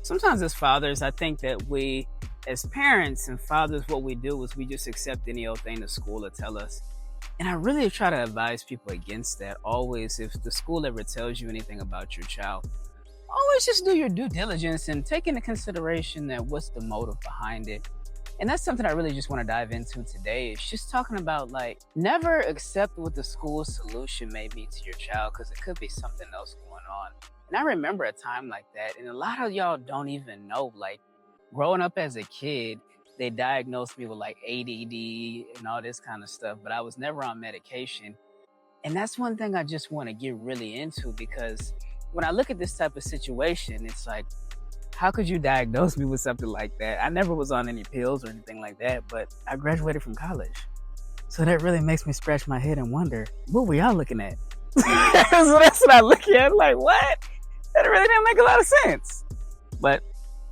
Sometimes as fathers, I think that we, as parents and fathers, what we do is we just accept any old thing the school will tell us. And I really try to advise people against that. Always, if the school ever tells you anything about your child, always just do your due diligence and take into consideration that what's the motive behind it. And that's something I really just want to dive into today. It's just talking about like never accept what the school solution may be to your child because it could be something else going on. And I remember a time like that, and a lot of y'all don't even know. Like growing up as a kid, they diagnosed me with like ADD and all this kind of stuff, but I was never on medication. And that's one thing I just want to get really into because when I look at this type of situation, it's like, how could you diagnose me with something like that? I never was on any pills or anything like that, but I graduated from college. So that really makes me scratch my head and wonder, what were y'all looking at? So that's what I look at, like, what? That really didn't make a lot of sense. But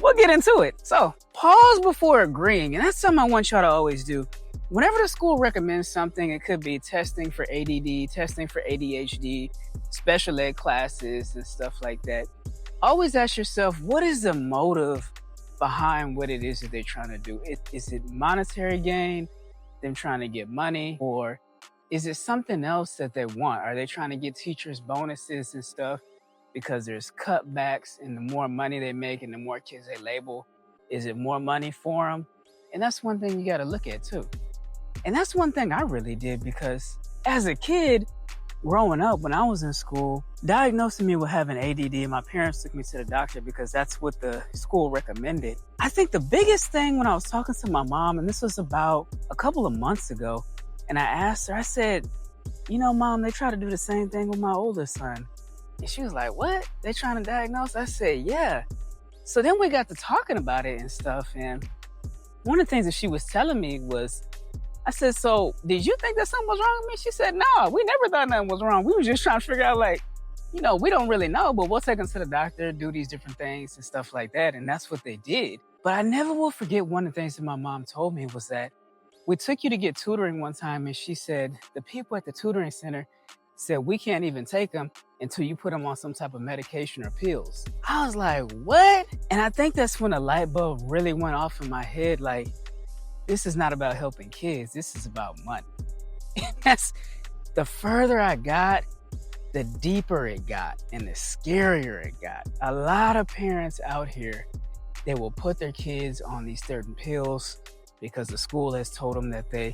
we'll get into it. So pause before agreeing. And that's something I want y'all to always do. Whenever the school recommends something, it could be testing for ADD, testing for ADHD, special ed classes and stuff like that. Always ask yourself, what is the motive behind what it is that they're trying to do? Is it monetary gain, them trying to get money, or is it something else that they want? Are they trying to get teachers bonuses and stuff because there's cutbacks and the more money they make and the more kids they label, is it more money for them? And that's one thing you got to look at too. And that's one thing I really did because as a kid, growing up, when I was in school, diagnosing me with having ADD, and my parents took me to the doctor because that's what the school recommended. I think the biggest thing when I was talking to my mom, and this was about a couple of months ago, and I asked her, I said, you know, Mom, they try to do the same thing with my oldest son. And she was like, what? They trying to diagnose? I said, yeah. So then we got to talking about it and stuff. And one of the things that she was telling me was, I said, so did you think that something was wrong with me? She said, no, we never thought nothing was wrong. We were just trying to figure out like, you know, we don't really know, but we'll take them to the doctor, do these different things and stuff like that. And that's what they did. But I never will forget one of the things that my mom told me was that we took you to get tutoring one time. And she said, the people at the tutoring center said, we can't even take them until you put them on some type of medication or pills. I was like, what? And I think that's when a light bulb really went off in my head. Like, this is not about helping kids. This is about money. And that's the further I got, the deeper it got and the scarier it got. A lot of parents out here, they will put their kids on these certain pills because the school has told them that they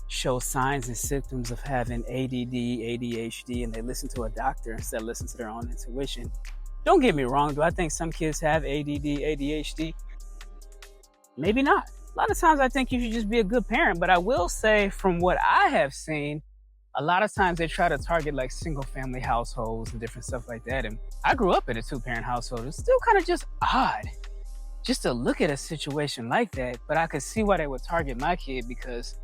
show signs and symptoms of having ADD, ADHD, and they listen to a doctor instead of listen to their own intuition. Don't get me wrong. Do I think some kids have ADD, ADHD? Maybe not. A lot of times I think you should just be a good parent, but I will say from what I have seen, a lot of times they try to target like single family households and different stuff like that. And I grew up in a 2-parent household. It's still kind of just odd just to look at a situation like that, but I could see why they would target my kid because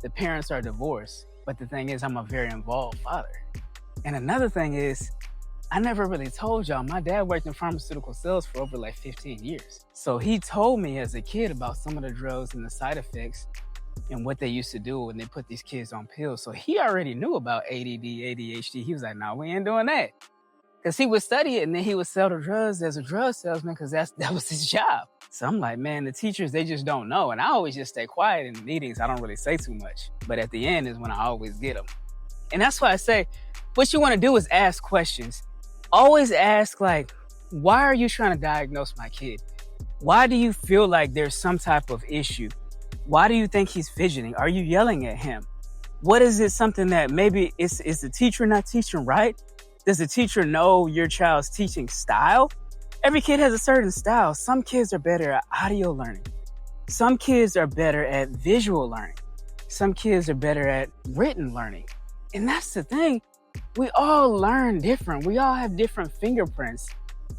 the parents are divorced. But the thing is, I'm a very involved father. And another thing is, I never really told y'all, my dad worked in pharmaceutical sales for over like 15 years. So he told me as a kid about some of the drugs and the side effects and what they used to do when they put these kids on pills. So he already knew about ADD, ADHD. He was like, no, we ain't doing that. Because he would study it and then he would sell the drugs as a drug salesman because that was his job. So I'm like, man, the teachers, they just don't know. And I always just stay quiet in the meetings. I don't really say too much. But at the end is when I always get them. And that's why I say, what you want to do is ask questions. Always ask, like, why are you trying to diagnose my kid? Why do you feel like there's some type of issue? Why do you think he's fidgeting? Are you yelling at him? What is it something that maybe is the teacher not teaching right? Does the teacher know your child's teaching style? Every kid has a certain style. Some kids are better at audio learning. Some kids are better at visual learning. Some kids are better at written learning. And that's the thing. We all learn different. We all have different fingerprints,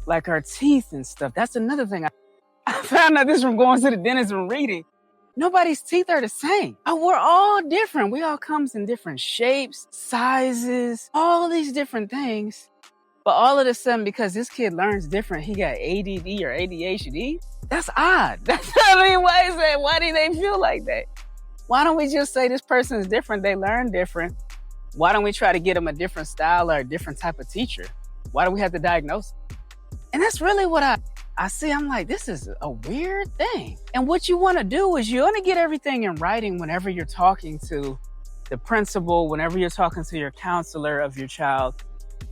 like our teeth and stuff. That's another thing. I found out this from going to the dentist and reading. Nobody's teeth are the same. We're all different. We all comes in different shapes, sizes, all these different things. But all of a sudden, because this kid learns different, he got ADD or ADHD. That's odd. That's I mean, why is that? Why do they feel like that? Why don't we just say this person is different? They learn different. Why don't we try to get them a different style or a different type of teacher? Why do we have to diagnose them? And that's really what I'm like, this is a weird thing. And what you want to do is you want to get everything in writing whenever you're talking to the principal, whenever you're talking to your counselor of your child,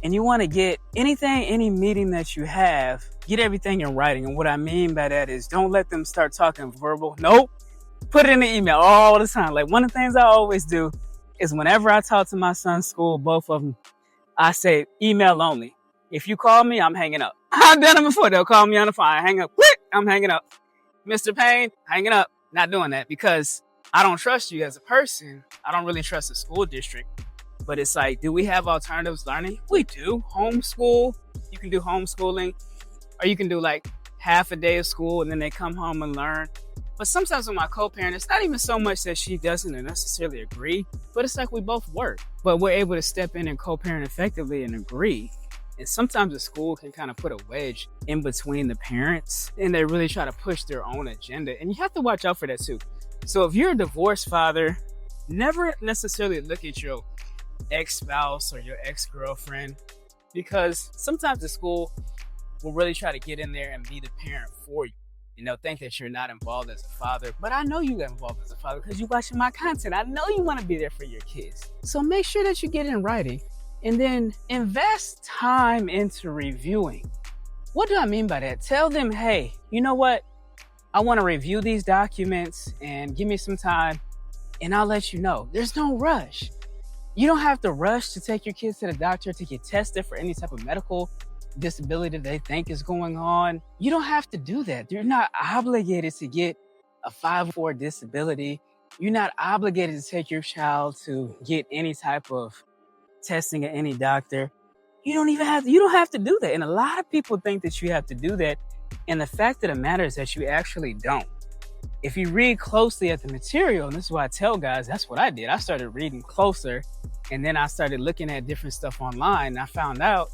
and you want to get anything, any meeting that you have, get everything in writing. And what I mean by that is don't let them start talking verbal. Nope. Put it in the email all the time. Like one of the things I always do is whenever I talk to my son's school, both of them, I say email only. If you call me, I'm hanging up. I've done it before. They'll call me on the phone. I hang up. Quick, I'm hanging up. Mr. Payne, hanging up. Not doing that because I don't trust you as a person. I don't really trust the school district. But it's like, do we have alternatives learning? We do. Homeschool. You can do homeschooling. Or you can do like half a day of school and then they come home and learn. But sometimes with my co-parent, it's not even so much that she doesn't necessarily agree, but it's like we both work. But we're able to step in and co-parent effectively and agree. And sometimes the school can kind of put a wedge in between the parents and they really try to push their own agenda. And you have to watch out for that too. So if you're a divorced father, never necessarily look at your ex-spouse or your ex-girlfriend, because sometimes the school will really try to get in there and be the parent for you. And they'll think that you're not involved as a father, but I know you get involved as a father because you're watching my content. I know you want to be there for your kids. So make sure that you get in writing and then invest time into reviewing. What do I mean by that? Tell them, hey, you know what? I want to review these documents and give me some time and I'll let you know. There's no rush. You don't have to rush to take your kids to the doctor to get tested for any type of medical disability they think is going on. You don't have to do that. You're not obligated to get a 504 disability. You're not obligated to take your child to get any type of testing at any doctor. You don't have to do that. And a lot of people think that you have to do that. And the fact of the matter is that you actually don't. If you read closely at the material, and this is why I tell guys, that's what I did. I started reading closer and then I started looking at different stuff online and I found out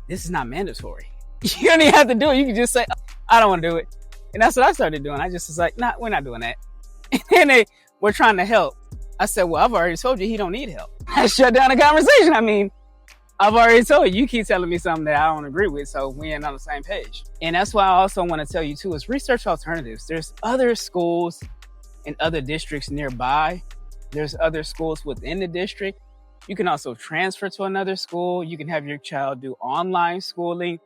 this is not mandatory. You don't even have to do it. You can just say, I don't want to do it. And that's what I started doing. I just was like, nah, we're not doing that. And they were trying to help. I said, well, I've already told you he don't need help. I shut down the conversation. I mean, I've already told you keep telling me something that I don't agree with, so we ain't on the same page. And that's why I also want to tell you too, is research alternatives. There's other schools in other districts nearby. There's other schools within the district. You can also transfer to another school. You can have your child do online schooling.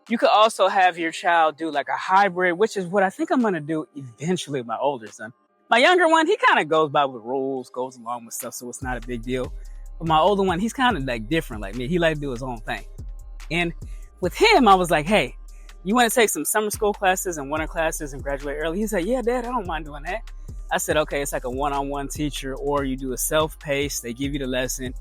You could also have your child do like a hybrid, which is what I think I'm going to do eventually with my older son. My younger one, he kind of goes by with rules, goes along with stuff, so it's not a big deal. But my older one, he's kind of like different like me. He like to do his own thing. And with him, I was like, hey, you want to take some summer school classes and winter classes and graduate early? He's like, yeah, Dad, I don't mind doing that. I said, okay, it's like a one-on-one teacher, or you do a self-paced, they give you the lesson,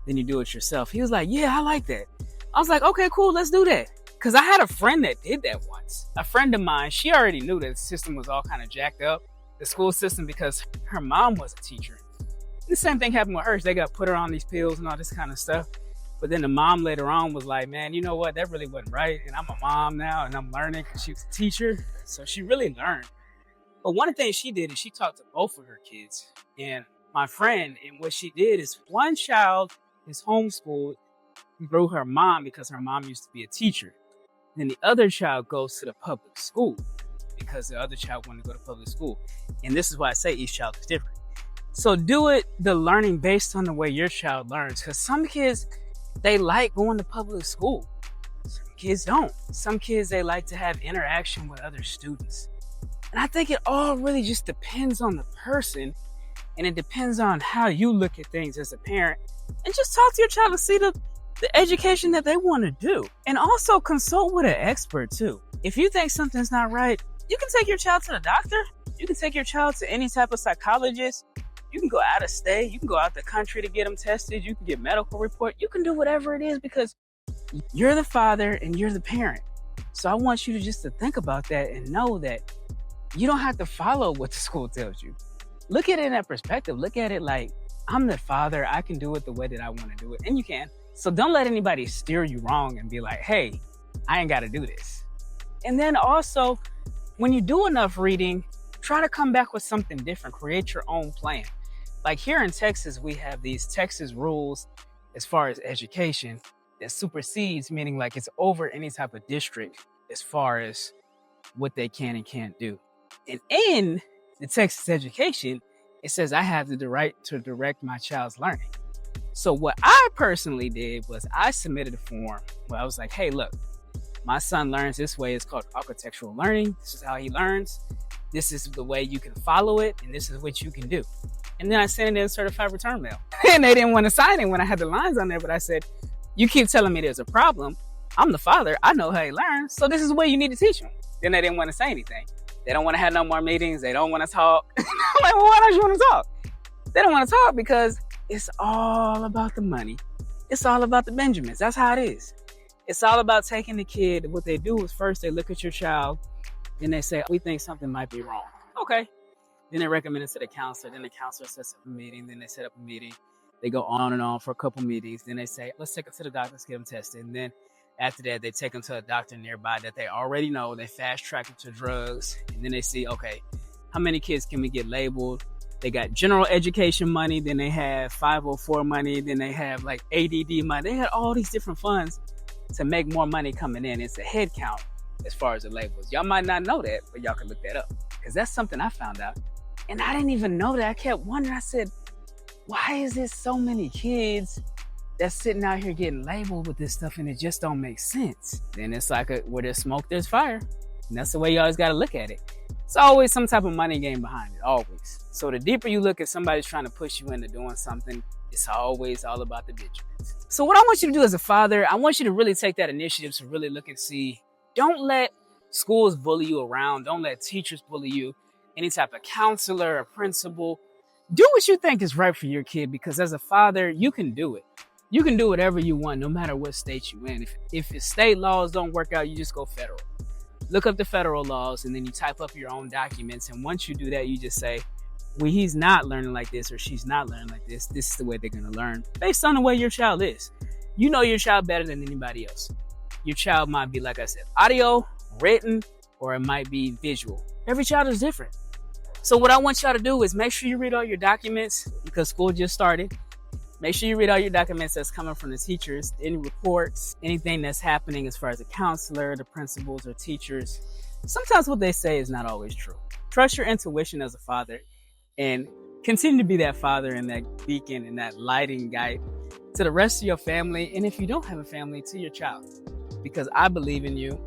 then you do it yourself. He was like, yeah, I like that. I was like, okay, cool, let's do that. Because I had a friend that did that once. A friend of mine, she already knew that the system was all kind of jacked up, the school system, because her mom was a teacher. The same thing happened with her. They got put her on these pills and all this kind of stuff. But then the mom later on was like, man, you know what? That really wasn't right. And I'm a mom now and I'm learning because she was a teacher. So she really learned. But one of the things she did is she talked to both of her kids. And my friend, and what she did is one child is homeschooled through her mom because her mom used to be a teacher. Then the other child goes to the public school because the other child wanted to go to public school. And this is why I say each child is different. So do it, the learning based on the way your child learns. Because some kids, they like going to public school. Some kids don't. Some kids, they like to have interaction with other students. And I think it all really just depends on the person. And it depends on how you look at things as a parent. And just talk to your child and see the education that they want to do. And also consult with an expert too. If you think something's not right, you can take your child to the doctor. You can take your child to any type of psychologist. You can go out of state. You can go out the country to get them tested. You can get medical report. You can do whatever it is because you're the father and you're the parent. So I want you to just to think about that and know that you don't have to follow what the school tells you. Look at it in that perspective. Look at it like, I'm the father. I can do it the way that I want to do it. And you can. So don't let anybody steer you wrong and be like, hey, I ain't got to do this. And then also, when you do enough reading, try to come back with something different. Create your own plan. Like here in Texas, we have these Texas rules as far as education that supersedes, meaning like it's over any type of district as far as what they can and can't do. And in the Texas education, it says I have the right to direct my child's learning. So what I personally did was I submitted a form where I was like, hey, look, my son learns this way. It's called architectural learning. This is how he learns. This is the way you can follow it, and this is what you can do. And then I sent it in certified return mail. And they didn't want to sign it when I had the lines on there, but I said, you keep telling me there's a problem. I'm the father. I know how he learns. So this is what you need to teach him. Then they didn't want to say anything. They don't want to have no more meetings. They don't want to talk. I'm like, well, why don't you want to talk? They don't want to talk because it's all about the money. It's all about the Benjamins. That's how it is. It's all about taking the kid. What they do is first they look at your child, then they say, we think something might be wrong. Okay. Then they recommend it to the counselor. Then the counselor sets up a meeting. Then they set up a meeting. They go on and on for a couple meetings. Then they say, let's take them to the doctor. Let's get them tested. And then after that, they take them to a doctor nearby that they already know. They fast track them to drugs. And then they see, okay, how many kids can we get labeled? They got general education money. Then they have 504 money. Then they have like ADD money. They had all these different funds to make more money coming in. It's a head count as far as the labels. Y'all might not know that, but y'all can look that up because that's something I found out. And I didn't even know that. I kept wondering. I said, why is there so many kids that's sitting out here getting labeled with this stuff and it just don't make sense? Then it's like where there's smoke, there's fire. And that's the way you always got to look at it. It's always some type of money game behind it, always. So the deeper you look at somebody's trying to push you into doing something, it's always all about the Benjamins. So what I want you to do as a father, I want you to really take that initiative to really look and see. Don't let schools bully you around. Don't let teachers bully you. Any type of counselor or principal. Do what you think is right for your kid, because as a father, you can do it. You can do whatever you want, no matter what state you're in. If the state laws don't work out, you just go federal. Look up the federal laws, and then you type up your own documents. And once you do that, you just say, well, he's not learning like this, or she's not learning like this. This is the way they're going to learn based on the way your child is. You know your child better than anybody else. Your child might be, like I said, audio, written, or it might be visual. Every child is different. So what I want y'all to do is make sure you read all your documents, because school just started. Make sure you read all your documents that's coming from the teachers, any reports, anything that's happening as far as the counselor, the principals, or teachers. Sometimes what they say is not always true. Trust your intuition as a father and continue to be that father and that beacon and that lighting guide to the rest of your family. And if you don't have a family, to your child, because I believe in you.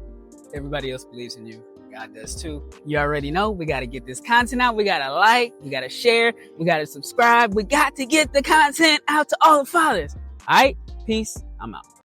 Everybody else believes in you. God does too. You already know we got to get this content out. We got to like, we got to share, we got to subscribe. We got to get the content out to all the fathers. All right, peace. I'm out.